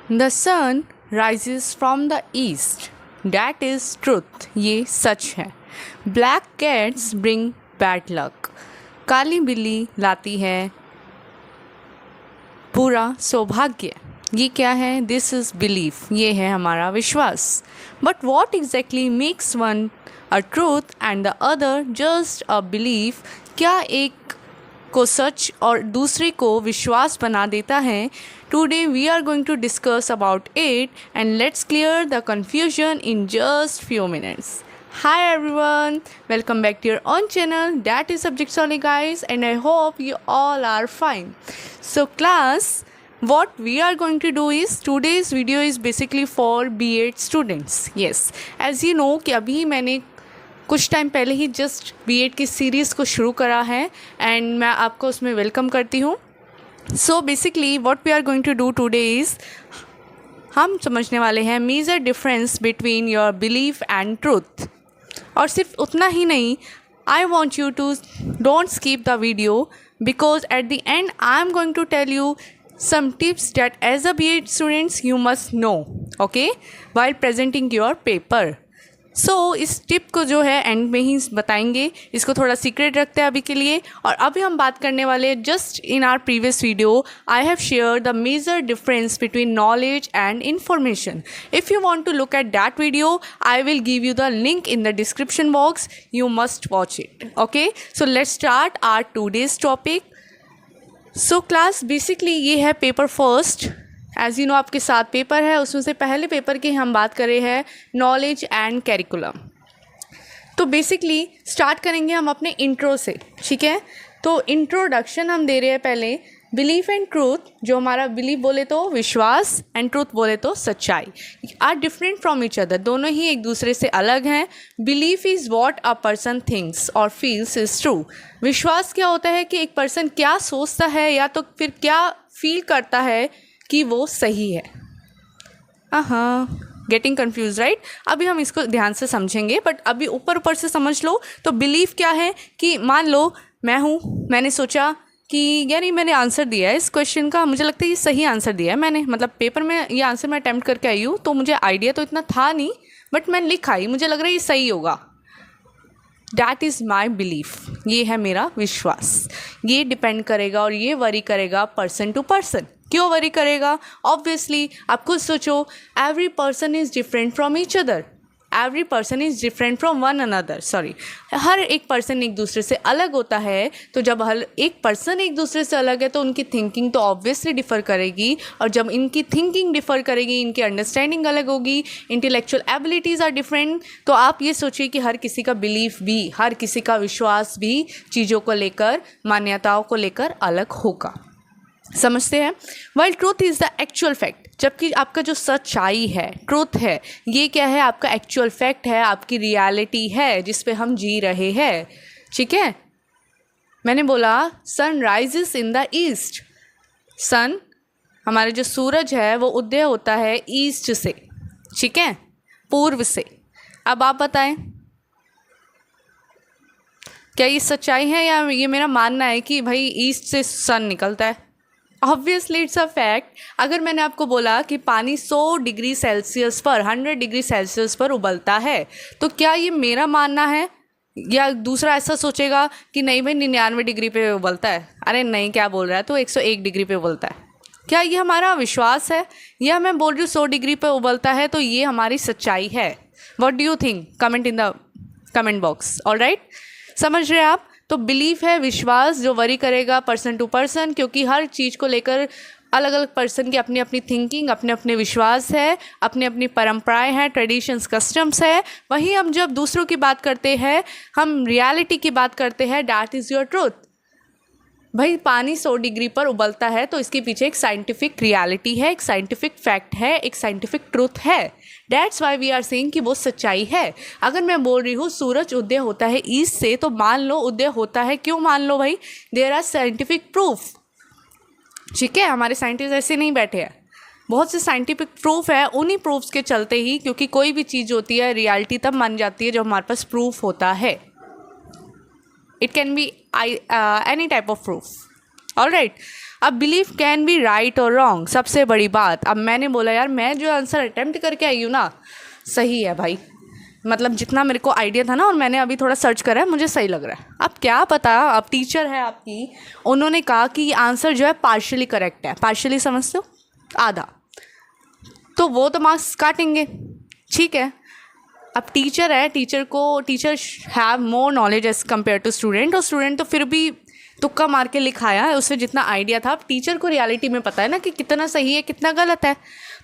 The sun rises from the east. That is truth. ये सच है. Black cats bring bad luck. काली बिल्ली लाती है पूरा सौभाग्य. ये क्या है? This is belief. ये है हमारा विश्वास. But what exactly makes one a truth and the other just a belief? क्या एक को सच और दूसरे को विश्वास बना देता है? Today we are going to discuss about it and let's clear the confusion in just few minutes. Hi everyone, welcome back to your own channel, that is Subject Solely guys, and I hope you all are fine. So class, what we are going to do is today's video is basically for B.Ed students. Yes, as you know कि अभी मैंने कुछ time पहले ही just B.Ed की series को शुरू करा है एंड मैं आपको उसमें वेलकम करती हूँ. So basically what we are going to do today is हम समझने वाले हैं major difference between your belief and truth. और सिर्फ उतना ही नहीं, I want you to don't skip the video because at the end I am going to tell you some tips that as a B.Ed students you must know, okay, while presenting your paper. सो इस tip को जो है and में ही बताएंगे, इसको थोड़ा secret रखते हैं अभी के लिए. और अभी हम बात करने वाले just in our previous video I have share the major difference between knowledge and information. If you want to look at that video I will give you the link in the description box. You must watch it. Okay, so let's start our today's topic. So class basically ये है paper first. As you know आपके 7 paper है, उसमें से पहले paper की हम बात कर रहे हैं नॉलेज एंड कैरिकुलम. तो बेसिकली स्टार्ट करेंगे हम अपने इंट्रो से, ठीक है. तो इंट्रोडक्शन हम दे रहे हैं पहले. बिलीफ एंड ट्रूथ, जो हमारा बिलीफ बोले तो विश्वास एंड ट्रूथ बोले तो सच्चाई, are different from each other. दोनों ही एक दूसरे से अलग हैं. Belief is what a person thinks और फील्स इज़ ट्रू. विश्वास क्या होता है कि एक पर्सन क्या सोचता है या तो फिर क्या फील करता है कि वो सही है. Getting confuse right. अभी हम इसको ध्यान से समझेंगे, बट अभी ऊपर ऊपर से समझ लो. तो बिलीफ क्या है कि मान लो मैं हूँ, मैंने सोचा कि यार ये मैंने आंसर दिया है इस क्वेश्चन का, मुझे लगता है ये सही आंसर दिया है मैंने, मतलब पेपर में ये आंसर मैं अटैम्प्ट करके आई हूँ, तो मुझे आइडिया तो इतना था नहीं बट मैंने लिखा ही, मुझे लग रहा है ये सही होगा. That is my belief. ये है मेरा विश्वास. ये डिपेंड करेगा और ये वरी करेगा पर्सन टू पर्सन. क्यों वरी करेगा? ऑब्वियसली आप खुद सोचो, every person is different from each other. Every person is different from one another. Sorry, हर एक पर्सन एक दूसरे से अलग होता है. तो जब हर एक पर्सन एक दूसरे से अलग है तो उनकी थिंकिंग तो ऑब्वियसली डिफ़र करेगी, और जब इनकी थिंकिंग डिफ़र करेगी इनकी अंडरस्टैंडिंग अलग होगी, इंटेलेक्चुअल एबिलिटीज़ आर डिफरेंट. तो आप ये सोचिए कि हर किसी का बिलीफ भी, हर किसी का विश्वास भी चीज़ों को लेकर, मान्यताओं को लेकर अलग होगा. समझते हैं. While truth is the actual fact, जबकि आपका जो सच्चाई है, ट्रूथ है, ये क्या है? आपका एक्चुअल फैक्ट है, आपकी रियलिटी है जिस पे हम जी रहे हैं. ठीक है. मैंने बोला sun rises in the east. Sun, हमारे जो सूरज है वो उदय होता है ईस्ट से, ठीक है, पूर्व से. अब आप बताएं क्या ये सच्चाई है या ये मेरा मानना है कि भाई ईस्ट से सन निकलता है? Obviously it's a fact. अगर मैंने आपको बोला कि पानी 100 डिग्री सेल्सियस पर, 100 डिग्री सेल्सियस पर उबलता है, तो क्या ये मेरा मानना है? या दूसरा ऐसा सोचेगा कि नहीं भाई 99 डिग्री पे उबलता है. अरे नहीं, क्या बोल रहा है, तो 101 डिग्री पे उबलता है. क्या ये हमारा विश्वास है? या मैं बोल रही हूँ 100 डिग्री पे उबलता है तो ये हमारी सच्चाई है? What do you think? Comment in the comment box. Alright, समझ रहे आप? तो बिलीफ है विश्वास जो वरी करेगा पर्सन टू पर्सन, क्योंकि हर चीज़ को लेकर अलग अलग पर्सन की अपनी अपनी थिंकिंग, अपने अपने विश्वास है, अपनी अपनी परंपराएं हैं, ट्रेडिशंस, कस्टम्स है. वहीं हम जब दूसरों की बात करते हैं, हम रियलिटी की बात करते हैं, दैट इज़ योर ट्रूथ. भाई पानी 100 डिग्री पर उबलता है तो इसके पीछे एक साइंटिफिक रियलिटी है, एक साइंटिफिक फैक्ट है, एक साइंटिफिक ट्रूथ है. That's why we are saying कि वो सच्चाई है. अगर मैं बोल रही हूँ सूरज उदय होता है ईस्ट से, तो मान लो उदय होता है. क्यों मान लो भाई? There are scientific proof. ठीक है, हमारे साइंटिस्ट ऐसे नहीं बैठे हैं, बहुत से साइंटिफिक प्रूफ है. उन्हीं प्रूफ्स के चलते ही, क्योंकि कोई भी चीज़ होती है रियलिटी तब मान जाती है जब हमारे पास प्रूफ होता है. It can B any type of proof. All right. अब बिलीफ कैन बी राइट और रॉन्ग, सबसे बड़ी बात। अब मैंने बोला यार मैं जो आंसर अटेम्प्ट करके आई हूँ ना सही है भाई, मतलब जितना मेरे को आइडिया था ना और मैंने अभी थोड़ा सर्च करा है मुझे सही लग रहा है। अब क्या पता, अब टीचर है आपकी, उन्होंने कहा कि ये आंसर जो है पार्शियली करेक्ट है। पार्शियली समझते हो, आधा, तो वो तो मार्क्स काटेंगे, ठीक है। अब टीचर है, teacher have more knowledge as compare to student, और स्टूडेंट तो फिर भी तुक्का मार के लिखाया है, उससे जितना आइडिया था। अब टीचर को रियलिटी में पता है ना कि कितना सही है कितना गलत है,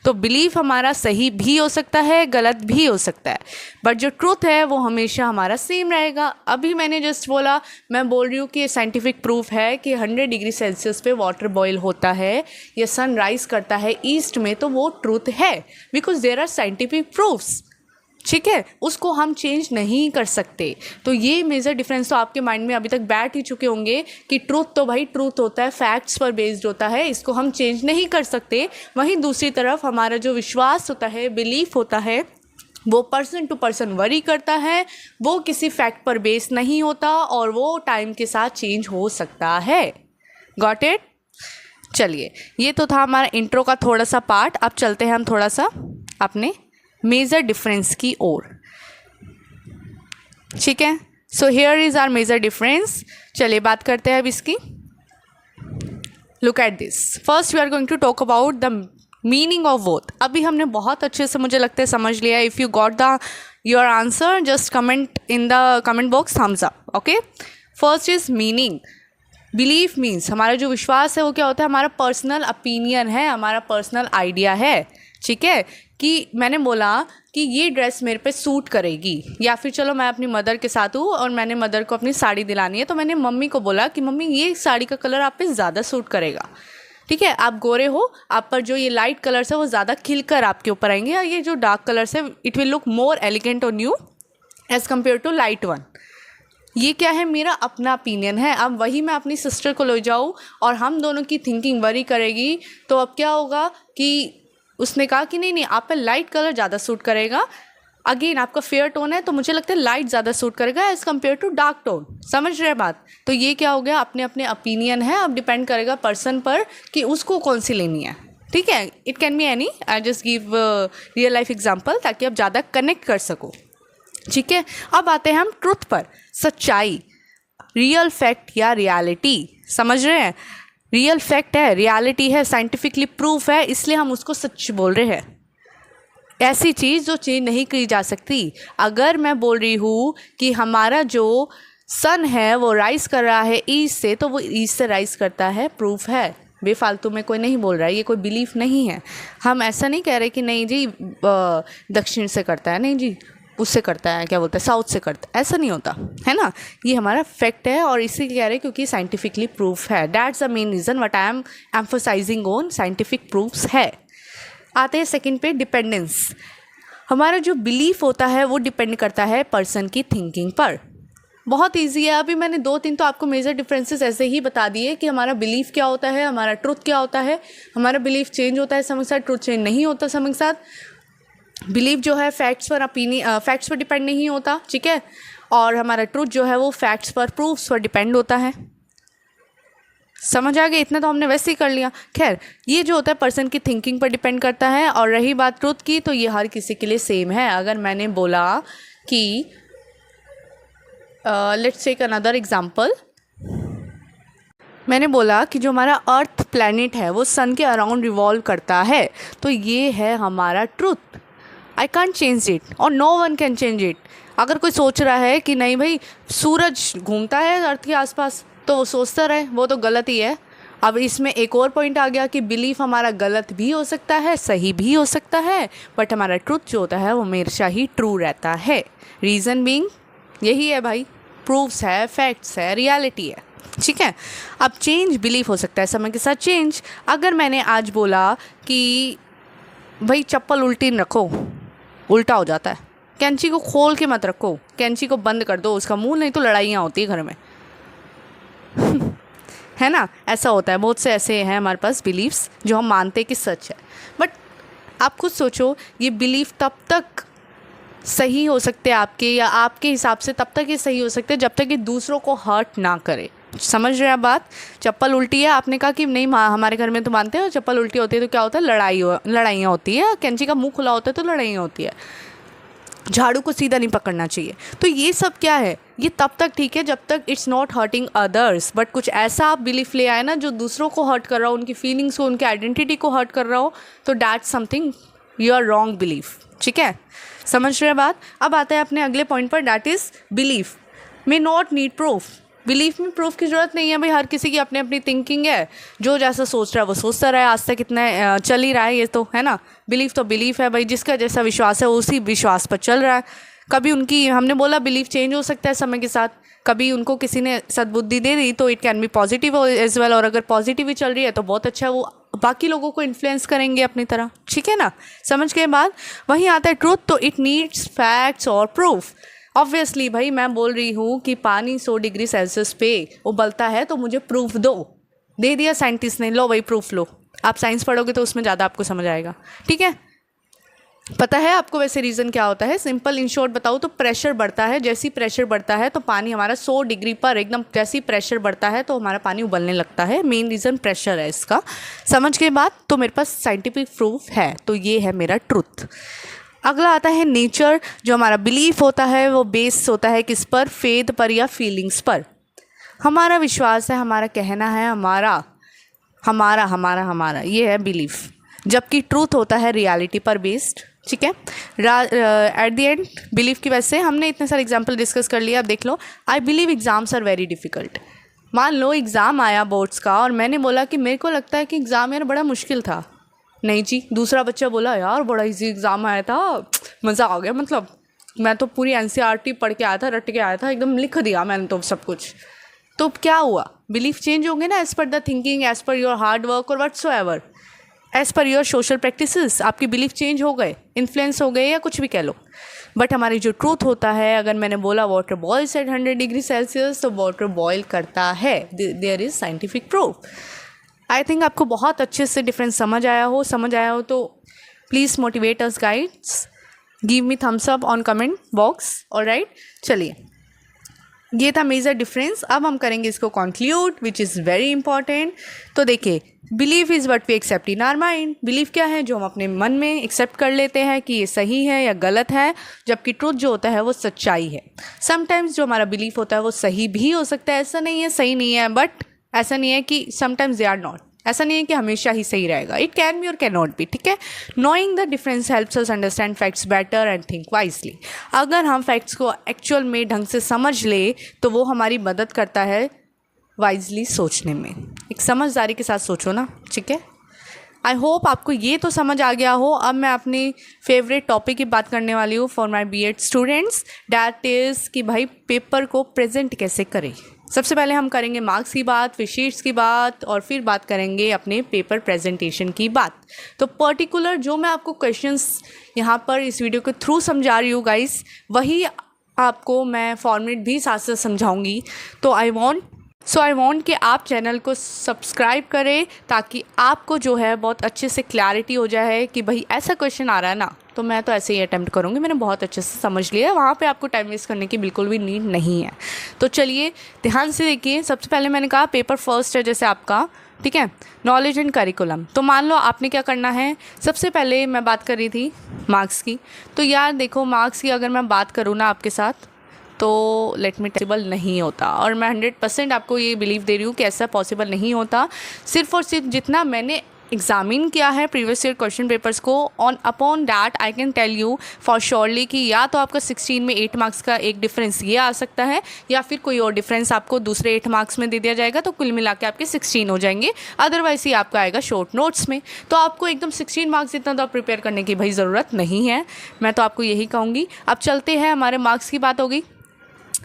तो बिलीफ हमारा सही भी हो सकता है गलत भी हो सकता है, बट जो ट्रूथ है वो हमेशा हमारा सेम रहेगा। अभी मैंने जस्ट बोला, मैं बोल रही हूँ कि साइंटिफिक प्रूफ है कि 100 डिग्री सेल्सियस पे वाटर बॉयल होता है या सन राइज करता है ईस्ट में, तो वो ट्रूथ है because there are scientific proofs, ठीक है, उसको हम चेंज नहीं कर सकते। तो ये मेजर डिफरेंस तो आपके माइंड में अभी तक बैठ ही चुके होंगे कि ट्रूथ तो भाई ट्रूथ होता है, फैक्ट्स पर बेस्ड होता है, इसको हम चेंज नहीं कर सकते। वहीं दूसरी तरफ हमारा जो विश्वास होता है, बिलीफ होता है, वो पर्सन टू पर्सन वरी करता है, वो किसी फैक्ट पर बेस्ड नहीं होता और वो टाइम के साथ चेंज हो सकता है। Got it? चलिए, ये तो था हमारा इंट्रो का थोड़ा सा पार्ट। अब चलते हैं हम थोड़ा सा अपने मेजर डिफरेंस की ओर, ठीक है। So here is our major difference. चलिए बात करते हैं अब इसकी। Look at this, first we are going to talk about the meaning of both. अभी हमने बहुत अच्छे से मुझे लगता है समझ लिया। If you got the your answer just comment in the comment box thumbs up, okay. First is meaning. Belief means हमारा जो विश्वास है वो क्या होता है, हमारा पर्सनल ओपिनियन है, हमारा पर्सनल आइडिया है, ठीक है। कि मैंने बोला कि ये ड्रेस मेरे पे सूट करेगी, या फिर चलो मैं अपनी मदर के साथ हूँ और मैंने मदर को अपनी साड़ी दिलानी है, तो मैंने मम्मी को बोला कि मम्मी ये साड़ी का कलर आप पे ज़्यादा सूट करेगा, ठीक है। आप गोरे हो, आप पर जो ये लाइट कलर्स है वो ज़्यादा खिलकर आपके ऊपर आएंगे, और ये जो डार्क कलर्स है it will look more elegant on you as compare to light one. ये क्या है, मेरा अपना ओपिनियन है। अब वही मैं अपनी सिस्टर को ले जाऊँ और हम दोनों की थिंकिंग वरी करेगी, तो अब क्या होगा कि उसने कहा कि नहीं आप पे लाइट कलर ज़्यादा सूट करेगा, अगेन आपका फेयर टोन है तो मुझे लगता है लाइट ज़्यादा सूट करेगा as compare to dark tone. समझ रहे बात? तो ये क्या हो गया, अपने अपने ओपिनियन है। अब डिपेंड करेगा पर्सन पर कि उसको कौन सी लेनी है, ठीक है। It can be any, I just give real life example ताकि आप ज़्यादा कनेक्ट कर सको, ठीक है। अब आते हैं हम ट्रुथ पर, सच्चाई, रियल फैक्ट या रियलिटी। समझ रहे हैं, रियल फैक्ट है, रियलिटी है, साइंटिफिकली प्रूफ है, इसलिए हम उसको सच बोल रहे हैं। ऐसी चीज़ जो चेंज नहीं की जा सकती। अगर मैं बोल रही हूँ कि हमारा जो सन है वो राइज कर रहा है ईस्ट से, तो वो ईस्ट से राइज करता है, प्रूफ है। बेफालतू में कोई नहीं बोल रहा है, ये कोई बिलीफ नहीं है। हम ऐसा नहीं कह रहे कि नहीं जी दक्षिण से करता है, नहीं जी उससे करता है, क्या बोलते हैं साउथ से करता है, ऐसा नहीं होता है ना। ये हमारा फैक्ट है और इसी कह रहे हैं क्योंकि साइंटिफिकली प्रूफ है। That's the main reason what I am emphasising on, scientific proofs है। आते हैं सेकंड पे, डिपेंडेंस। हमारा जो बिलीफ होता है वो डिपेंड करता है पर्सन की थिंकिंग पर। बहुत ईजी है। अभी मैंने 2-3 तो आपको मेजर डिफरेंसेस ऐसे ही बता दिए कि हमारा बिलीफ क्या होता है, हमारा ट्रुथ क्या होता है। हमारा बिलीफ चेंज होता है समय के साथ, ट्रुथ चेंज नहीं होता समय के साथ। बिलीव जो है फैक्ट्स पर डिपेंड नहीं होता, ठीक है। और हमारा ट्रूथ जो है वो फैक्ट्स पर, प्रूफ्स पर डिपेंड होता है। समझ आ गया? इतना तो हमने वैसे ही कर लिया। खैर, ये जो होता है पर्सन की थिंकिंग पर डिपेंड करता है। और रही बात ट्रूथ की, तो ये हर किसी के लिए सेम है। अगर मैंने बोला कि लेट्स टेक अनदर एग्जाम्पल, मैंने बोला कि जो हमारा अर्थ प्लैनेट है वो सन के अराउंड रिवॉल्व करता है, तो ये है हमारा truth. I can't change it और no one can change it. अगर कोई सोच रहा है कि नहीं भाई सूरज घूमता है अर्थ के आसपास, तो वो सोचता रहे, वो तो गलत ही है। अब इसमें एक और पॉइंट आ गया कि बिलीफ हमारा गलत भी हो सकता है, सही भी हो सकता है, बट हमारा ट्रूथ जो होता है वो हमेशा ही ट्रू रहता है। रीज़न बीइंग यही है भाई, प्रूफ्स है, फैक्ट्स है, रियलिटी है, ठीक है। अब चेंज बिलीफ हो सकता है समय के साथ चेंज। अगर मैंने आज बोला कि भाई चप्पल उल्टी रखो, उल्टा हो जाता है। कैंची को खोल के मत रखो, कैंची को बंद कर दो उसका मुंह, नहीं तो लड़ाइयाँ होती है घर में है ना। ऐसा होता है, बहुत से ऐसे हैं हमारे पास बिलीफ्स जो हम मानते कि सच है। बट आप खुद सोचो, ये बिलीफ तब तक सही हो सकते हैं आपके, या आपके हिसाब से तब तक ये सही हो सकते हैं जब तक ये दूसरों को हर्ट ना करे, समझ रहे हैं आप बात? चप्पल उल्टी है, आपने कहा कि नहीं हमारे घर में तो मानते हैं चप्पल उल्टी होती है तो क्या होता है, लड़ाइयाँ होती है, कैंची का मुंह खुला होता है तो लड़ाइयाँ होती है, झाड़ू को सीधा नहीं पकड़ना चाहिए। तो ये सब क्या है, ये तब तक ठीक है जब तक it's not hurting others, but कुछ ऐसा आप बिलीफ ले आए ना जो दूसरों को हर्ट कर रहा हो, उनकी फीलिंग्स को, उनकी आइडेंटिटी को हर्ट कर रहा हो, तो that's something your wrong belief. ठीक है, समझ रहे हैं बात? अब आता है अपने अगले पॉइंट पर, that is belief may not need proof. Belief में प्रूफ की ज़रूरत नहीं है भाई, हर किसी की अपनी अपनी थिंकिंग है, जो जैसा सोच रहा है वो सोचता रहा है, आज तक इतना चल ही रहा है, ये तो है ना। बिलीफ तो बिलीफ है भाई, जिसका जैसा विश्वास है उसी विश्वास पर चल रहा है। कभी उनकी, हमने बोला बिलीफ चेंज हो सकता है समय के साथ, कभी उनको किसी ने सद्बुद्धि दे दी तो it can be positive as well, और अगर पॉजिटिव ही चल रही है तो बहुत अच्छा है, वो बाकी लोगों को इन्फ्लुएंस करेंगे अपनी तरह। ठीक है ना, समझ के बाद वहीं आता है ट्रूथ, तो इट नीड्स फैक्ट्स और प्रूफ। ऑब्वियसली भाई मैं बोल रही हूँ कि पानी 100 डिग्री सेल्सियस पे उबलता है तो मुझे प्रूफ दो, दे दिया साइंटिस्ट ने, लो भाई प्रूफ लो। आप साइंस पढ़ोगे तो उसमें ज़्यादा आपको समझ आएगा। ठीक है, पता है आपको वैसे रीज़न क्या होता है? सिंपल इन शॉर्ट बताऊँ तो प्रेशर बढ़ता है, जैसी प्रेशर बढ़ता है तो पानी हमारा 100 डिग्री पर एकदम, जैसी प्रेशर बढ़ता है तो हमारा पानी उबलने लगता है। मेन रीज़न प्रेशर है इसका। समझ के बाद तो मेरे पास साइंटिफिक प्रूफ है, तो ये है मेरा ट्रुथ। अगला आता है नेचर। जो हमारा बिलीफ होता है वो बेस होता है किस पर? फेथ पर या फीलिंग्स पर। हमारा विश्वास है, हमारा कहना है, हमारा हमारा हमारा हमारा ये है बिलीफ, जबकि ट्रूथ होता है रियलिटी पर बेस्ड। ठीक है, एट द एंड बिलीफ की वजह से हमने इतने सारे एग्जाम्पल डिस्कस कर लिया। अब देख लो, I believe exams are very difficult. मान लो एग्ज़ाम आया बोर्ड्स का और मैंने बोला कि मेरे को लगता है कि एग्ज़ाम यार बड़ा मुश्किल था। नहीं जी, दूसरा बच्चा बोला यार बड़ा इजी एग्ज़ाम आया था, मज़ा आ गया, मतलब मैं तो पूरी NCERT पढ़ के आया था, रट के आया था, एकदम लिख दिया मैंने तो सब कुछ। तो क्या हुआ? बिलीफ चेंज होंगे ना, as per the thinking, as per your hard work और whatsoever, as per your social practices, आपकी बिलीफ चेंज हो गए, इन्फ्लुएंस हो गए या कुछ भी कह लो। बट हमारी जो ट्रूथ होता है, अगर मैंने बोला water boils at 100 degree Celsius तो वाटर बॉयल करता है, there is scientific proof. I think आपको बहुत अच्छे से डिफरेंस समझ आया हो तो please motivate us guides, give me thumbs up on comment box. Alright, चलिए ये था मेजर डिफरेंस। अब हम करेंगे इसको conclude, which is very important. तो देखिए, belief is what we accept in our mind. Belief क्या है? जो हम अपने मन में एक्सेप्ट कर लेते हैं कि ये सही है या गलत है, जबकि ट्रुथ जो होता है वो सच्चाई है। समटाइम्स जो हमारा बिलीफ होता है वो सही भी हो सकता है, ऐसा नहीं है सही नहीं है, बट ऐसा नहीं है कि समटाइम्स दे आर नॉट, ऐसा नहीं है कि हमेशा ही सही रहेगा। इट कैन बी और कैन नॉट बी। ठीक है, knowing the difference helps us understand facts better and think wisely. अगर हम फैक्ट्स को एक्चुअल में ढंग से समझ ले तो वो हमारी मदद करता है वाइजली सोचने में। एक समझदारी के साथ सोचो ना। ठीक है, आई होप आपको ये तो समझ आ गया हो। अब मैं अपनी फेवरेट टॉपिक की बात करने वाली हूँ for my B.Ed students, that is कि भाई पेपर को प्रेजेंट कैसे करें। सबसे पहले हम करेंगे मार्क्स की बात, फिर शीट्स की बात, और फिर बात करेंगे अपने पेपर प्रेजेंटेशन की बात। तो पर्टिकुलर जो मैं आपको क्वेश्चंस यहाँ पर इस वीडियो के थ्रू समझा रही हूँ गाइस, वही आपको मैं फॉर्मेट भी साथ साथ समझाऊँगी। तो आई वॉन्ट कि आप चैनल को सब्सक्राइब करें ताकि आपको जो है बहुत अच्छे से क्लैरिटी हो जाए कि भाई ऐसा क्वेश्चन आ रहा है ना, तो मैं तो ऐसे ही अटैम्प्ट करूँगी, मैंने बहुत अच्छे से समझ लिया है, वहाँ पे आपको टाइम वेस्ट करने की बिल्कुल भी नीड नहीं है। तो चलिए ध्यान से देखिए। सबसे पहले मैंने कहा पेपर फर्स्ट है जैसे आपका, ठीक है, नॉलेज एंड करिकुलम। तो मान लो आपने क्या करना है, सबसे पहले मैं बात कर रही थी मार्क्स की। तो यार देखो, मार्क्स की अगर मैं बात करूँ ना आपके साथ, तो लेट मी पॉसिबल नहीं होता, और मैं 100% आपको ये बिलीव दे रही हूँ कि ऐसा पॉसिबल नहीं होता। सिर्फ और सिर्फ जितना मैंने एग्जामिन किया है प्रीवियस ईयर क्वेश्चन पेपर्स को, on upon that I can tell you for surely कि या तो आपका 16 में 8 मार्क्स का एक डिफरेंस ये आ सकता है, या फिर कोई और डिफरेंस आपको दूसरे 8 मार्क्स में दे दिया जाएगा, तो कुल मिला के आपके 16 हो जाएंगे। अदरवाइज ही आपका आएगा शॉर्ट नोट्स में। तो आपको एकदम 16 मार्क्स इतना तो प्रिपेयर करने की भाई ज़रूरत नहीं है, मैं तो आपको यही कहूँगी। अब चलते हैं, हमारे मार्क्स की बात होगी।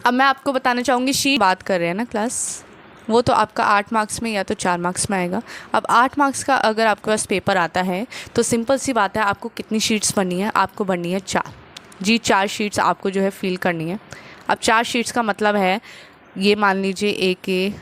अब मैं आपको बताना चाहूँगी, शीट बात कर रहे हैं ना क्लास, वो तो आपका 8 मार्क्स में या तो 4 मार्क्स में आएगा। अब 8 मार्क्स का अगर आपके पास पेपर आता है तो सिंपल सी बात है, आपको कितनी शीट्स बननी है? आपको बननी है 4 जी, 4 शीट्स आपको जो है फिल करनी है। अब 4 शीट्स का मतलब है, ये मान लीजिए एक ए,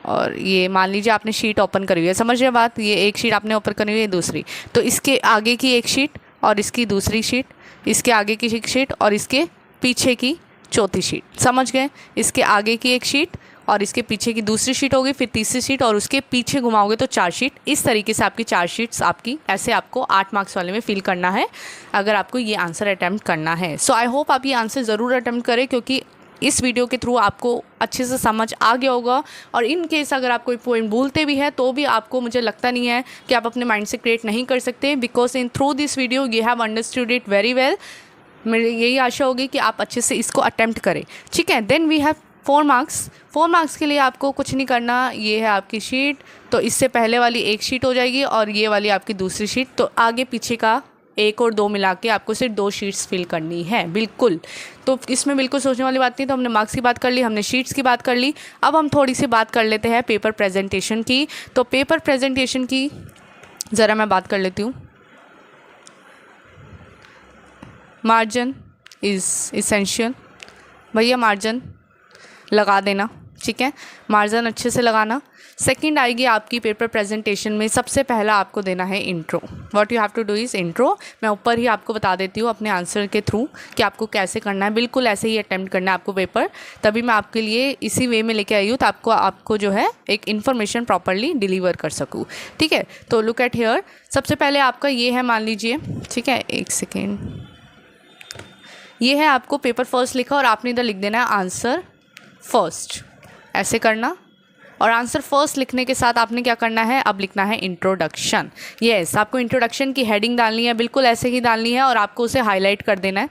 और ये मान लीजिए आपने शीट ओपन करी हुई है, समझ रहे बात, ये एक शीट आपने ओपन करी हुई है, दूसरी, तो इसके आगे की एक शीट और इसकी दूसरी शीट, इसके आगे की एक शीट और इसके पीछे की चौथी शीट, समझ गए? इसके आगे की एक शीट और इसके पीछे की दूसरी शीट होगी, फिर तीसरी शीट और उसके पीछे घुमाओगे तो 4 शीट। इस तरीके से आपकी 4 शीट्स आपकी ऐसे आपको 8 मार्क्स वाले में फिल करना है अगर आपको ये आंसर अटैम्प्ट करना है। सो आई होप आप ये आंसर ज़रूर अटैम्प्ट करें, क्योंकि इस वीडियो के थ्रू आपको अच्छे से समझ आ गया होगा। और इन केस अगर आप कोई पॉइंट भूलते भी है तो भी आपको, मुझे लगता नहीं है कि आप अपने माइंड से क्रिएट नहीं कर सकते, because in through this video you have understood it very well. मेरी यही आशा होगी कि आप अच्छे से इसको अटैम्प्ट करें, ठीक है। Then we have 4 marks. 4 marks के लिए आपको कुछ नहीं करना, ये है आपकी शीट, तो इससे पहले वाली एक शीट हो जाएगी और ये वाली आपकी दूसरी शीट, तो आगे पीछे का 1 और 2 मिला के आपको सिर्फ 2 शीट्स फिल करनी है, बिल्कुल। तो इसमें बिल्कुल सोचने वाली बात नहीं। तो हमने मार्क्स की बात कर ली, हमने शीट्स की बात कर ली, अब हम थोड़ी सी बात कर लेते हैं पेपर प्रेजेंटेशन की। तो पेपर प्रेजेंटेशन की ज़रा मैं बात कर लेती हूँ। मार्जिन इज़ इसेंशियल, भैया मार्जिन लगा देना, ठीक है, मार्जिन अच्छे से लगाना। सेकंड आएगी आपकी पेपर प्रेजेंटेशन में, सबसे पहला आपको देना है intro. What you have to do is intro. मैं ऊपर ही आपको बता देती हूँ अपने आंसर के थ्रू कि आपको कैसे करना है, बिल्कुल ऐसे ही अटैम्प्ट करना है आपको पेपर। तभी मैं आपके लिए इसी वे में लेके आई हूँ, तो आपको जो है एक इन्फॉर्मेशन प्रॉपरली डिलीवर कर सकूँ, ठीक है। तो लुक एट हियर, सबसे पहले आपका ये है, मान लीजिए, ठीक है, एक सेकेंड, ये है आपको पेपर फर्स्ट लिखा और आपने इधर लिख देना है आंसर फर्स्ट, ऐसे करना। और आंसर फर्स्ट लिखने के साथ आपने क्या करना है, अब लिखना है इंट्रोडक्शन। यस, आपको इंट्रोडक्शन की हेडिंग डालनी है, बिल्कुल ऐसे ही डालनी है और आपको उसे हाईलाइट कर देना है।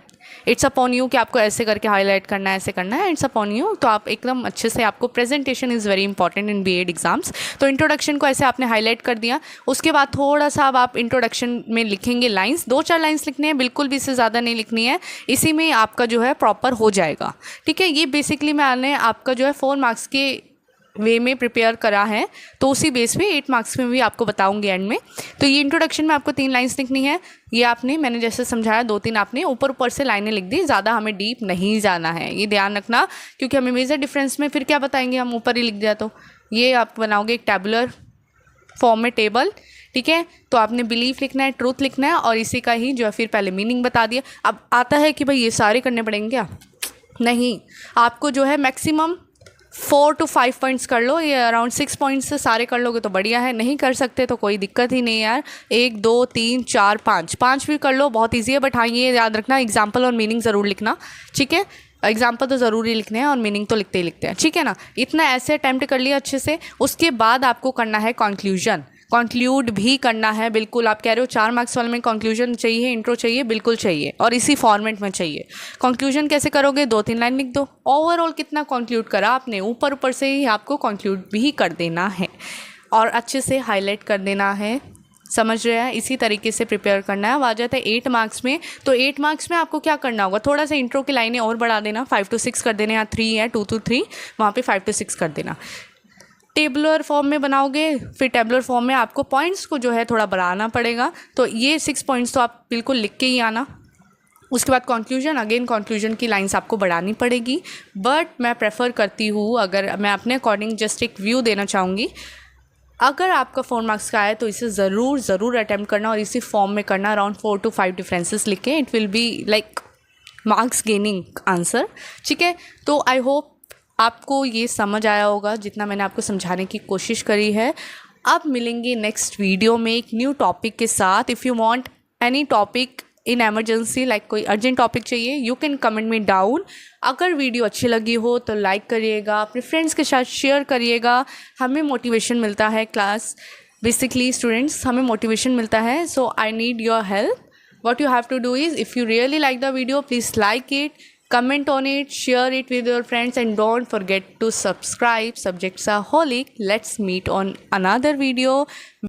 इट्स अपॉन यू कि आपको ऐसे करके हाईलाइट करना है, ऐसे करना है, इट्स अपॉन यू। तो आप एकदम अच्छे से, आपको presentation is very important in BEd exams. तो इंट्रोडक्शन को ऐसे आपने हाईलाइट कर दिया। उसके बाद थोड़ा सा अब आप इंट्रोडक्शन में लिखेंगे लाइंस, 2-4 लाइंस लिखनी है, बिल्कुल भी इससे ज़्यादा नहीं लिखनी है, इसी में आपका जो है प्रॉपर हो जाएगा, ठीक है। ये बेसिकली मैंने आपका जो है 4 मार्क्स के वे में प्रिपेयर करा है, तो उसी बेस पे 8 मार्क्स में भी आपको बताऊंगी एंड में। तो ये इंट्रोडक्शन में आपको 3 लाइंस लिखनी है। ये आपने, मैंने जैसे समझाया, 2-3 आपने ऊपर ऊपर से लाइनें लिख दी, ज़्यादा हमें डीप नहीं जाना है, ये ध्यान रखना, क्योंकि हमें मेजर डिफरेंस में फिर क्या बताएंगे, हम ऊपर ही लिख दिया। तो ये आप बनाओगे एक टेबुलर फॉर्म में टेबल, ठीक है। तो आपने बिलीफ लिखना है, ट्रूथ लिखना है और इसी का ही जो है फिर पहले मीनिंग बता दिया। अब आता है कि भाई ये सारे करने पड़ेंगे क्या, नहीं, आपको जो है मैक्सिमम 4 to 5 पॉइंट्स कर लो, ये अराउंड 6 पॉइंट्स से सारे कर लोगे तो बढ़िया है, नहीं कर सकते तो कोई दिक्कत ही नहीं यार, 1 2 3 4 5 भी कर लो, बहुत ईजी है। बट हाँ, ये याद रखना, एग्जाम्पल और मीनिंग ज़रूर लिखना, ठीक है। एग्जाम्पल तो ज़रूरी लिखने हैं और मीनिंग तो लिखते ही लिखते हैं, ठीक है ना। इतना ऐसे अटैम्प्ट कर लिया अच्छे से। उसके बाद आपको करना है कंक्लूजन, कंक्लूड भी करना है, बिल्कुल। आप कह रहे हो 4 मार्क्स वाले में कंक्लूजन चाहिए, इंट्रो चाहिए, बिल्कुल चाहिए, और इसी फॉर्मेट में चाहिए। कंक्लूजन कैसे करोगे, 2-3 लाइन लिख दो। ओवरऑल कितना कंक्लूड करा आपने, ऊपर ऊपर से ही आपको कंक्लूड भी कर देना है और अच्छे से हाईलाइट कर देना है, समझ रहे हैं। इसी तरीके से प्रिपेयर करना है। अब आ जाता है 8 मार्क्स में। तो 8 मार्क्स में आपको क्या करना होगा, थोड़ा सा इंट्रो की लाइनें और बढ़ा देना, 5 to 6 कर देना, या 3 है 2 to 3, वहाँ पे 5 to 6 कर देना। टेबुलर फॉर्म में बनाओगे, फिर टेबुलर फॉर्म में आपको पॉइंट्स को जो है थोड़ा बढ़ाना पड़ेगा। तो ये 6 पॉइंट्स तो आप बिल्कुल लिख के ही आना। उसके बाद कंक्लूजन, अगेन कंक्लूजन की लाइंस आपको बढ़ानी पड़ेगी, बट मैं प्रेफर करती हूँ, अगर मैं अपने अकॉर्डिंग जस्ट एक व्यू देना चाहूँगी, अगर आपका 4 मार्क्स का है तो इसे ज़रूर अटैम्प्ट करना और इसी फॉर्म में करना, अराउंड 4 to 5 डिफरेंसेस लिख के, it will be like marks gaining answer, ठीक है। तो आई होप आपको ये समझ आया होगा जितना मैंने आपको समझाने की कोशिश करी है। अब मिलेंगे नेक्स्ट वीडियो में एक न्यू टॉपिक के साथ। If you want any topic in emergency, like कोई अर्जेंट टॉपिक चाहिए, you can comment me down. अगर वीडियो अच्छी लगी हो तो लाइक करिएगा, अपने फ्रेंड्स के साथ शेयर करिएगा, हमें मोटिवेशन मिलता है। क्लास बेसिकली स्टूडेंट्स, हमें मोटिवेशन मिलता है, so I need your help. what you have to do is, if you really like the video, please like it, comment on it, share it with your friends, and don't forget to subscribe. Subjects are holy. Let's meet on another video.